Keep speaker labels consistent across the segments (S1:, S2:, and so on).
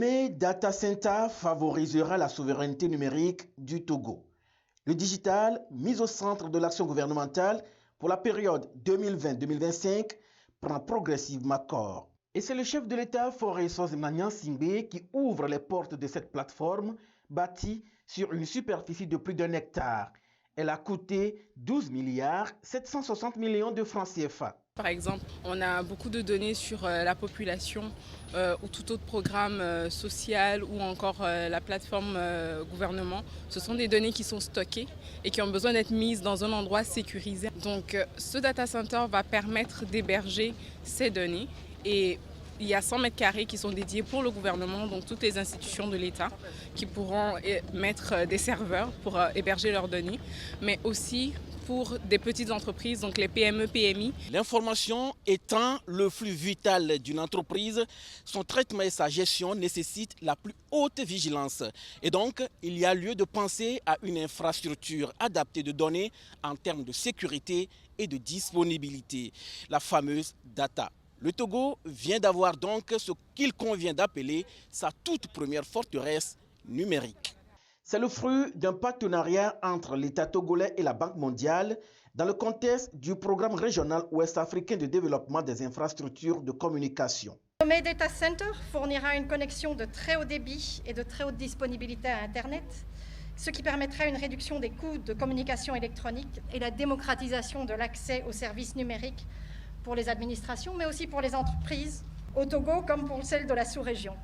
S1: Lomé Data Center favorisera la souveraineté numérique du Togo. Le digital, mis au centre de l'action gouvernementale pour la période 2020-2025, prend progressivement corps. Et c'est le chef de l'État, Faure Sozemanian Simbé, qui ouvre les portes de cette plateforme bâtie sur une superficie de plus d'1 hectare. Elle a coûté 12 milliards 760 millions de francs CFA.
S2: Par exemple, on a beaucoup de données sur la population ou tout autre programme social ou encore la plateforme gouvernement. Ce sont des données qui sont stockées et qui ont besoin d'être mises dans un endroit sécurisé. Donc ce data center va permettre d'héberger ces données et il y a 100 mètres carrés qui sont dédiés pour le gouvernement, donc toutes les institutions de l'État qui pourront mettre des serveurs pour héberger leurs données, mais aussi pour des petites entreprises, donc les PME, PMI.
S1: L'information étant le flux vital d'une entreprise, son traitement et sa gestion nécessitent la plus haute vigilance. Et donc, il y a lieu de penser à une infrastructure adaptée de données en termes de sécurité et de disponibilité, la fameuse data. Le Togo vient d'avoir donc ce qu'il convient d'appeler sa toute première forteresse numérique. C'est le fruit d'un partenariat entre l'État togolais et la Banque mondiale dans le contexte du programme régional ouest-africain de développement des infrastructures de communication.
S3: Lomé Data Center fournira une connexion de très haut débit et de très haute disponibilité à Internet, ce qui permettra une réduction des coûts de communication électronique et la démocratisation de l'accès aux services numériques pour les administrations, mais aussi pour les entreprises, au Togo comme pour celles de la sous-région.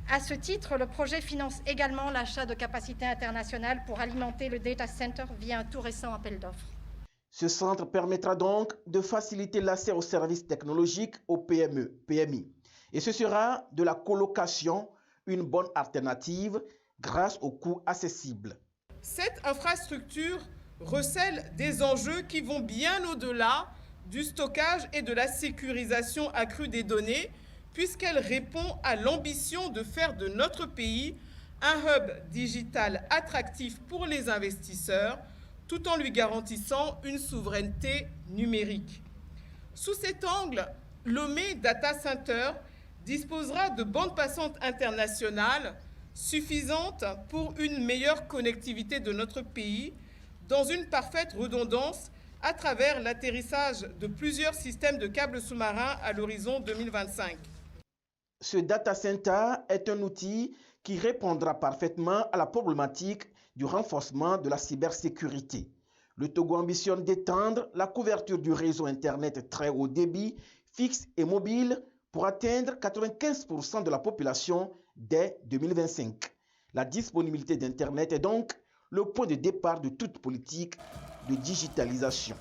S3: À ce titre, le projet finance également l'achat de capacités internationales pour alimenter le data center via un tout récent appel d'offres.
S1: Ce centre permettra donc de faciliter l'accès aux services technologiques aux PME, PMI. Et ce sera de la colocation une bonne alternative grâce aux coûts accessibles.
S4: Cette infrastructure recèle des enjeux qui vont bien au-delà du stockage et de la sécurisation accrue des données, puisqu'elle répond à l'ambition de faire de notre pays un hub digital attractif pour les investisseurs, tout en lui garantissant une souveraineté numérique. Sous cet angle, Lomé Data Center disposera de bandes passantes internationales suffisantes pour une meilleure connectivité de notre pays, dans une parfaite redondance à travers l'atterrissage de plusieurs systèmes de câbles sous-marins à l'horizon 2025.
S1: Ce data center est un outil qui répondra parfaitement à la problématique du renforcement de la cybersécurité. Le Togo ambitionne d'étendre la couverture du réseau Internet très haut débit, fixe et mobile pour atteindre 95% de la population dès 2025. La disponibilité d'Internet est donc le point de départ de toute politique de digitalisation.